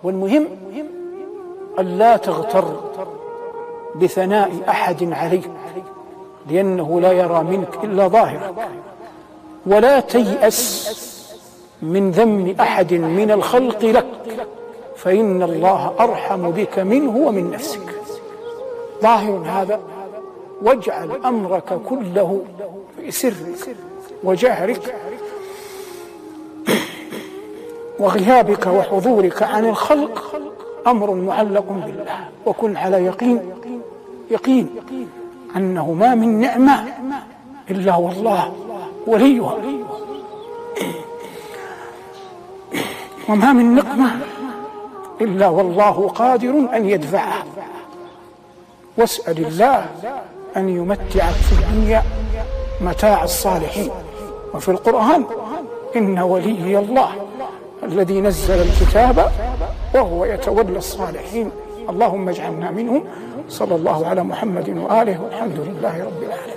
والمهم أن لا تغتر بثناء أحد عليك، لأنه لا يرى منك إلا ظاهرك. ولا تيأس من ذم أحد من الخلق لك، فإن الله أرحم بك منه ومن نفسك. ظاهر هذا، واجعل أمرك كله في سرك وجهرك وغيابك وحضورك عن الخلق أمر معلق بالله. وكن على يقين أنه ما من نعمة إلا والله وليها، وما من نقمة إلا والله قادر أن يدفعها. واسأل الله أن يمتعك في الدنيا متاع الصالحين. وفي القرآن: إن ولي الله الذي نزل الكتاب وهو يتولى الصالحين. اللهم اجعلنا منهم. صلى الله على محمد وآله، والحمد لله رب العالمين.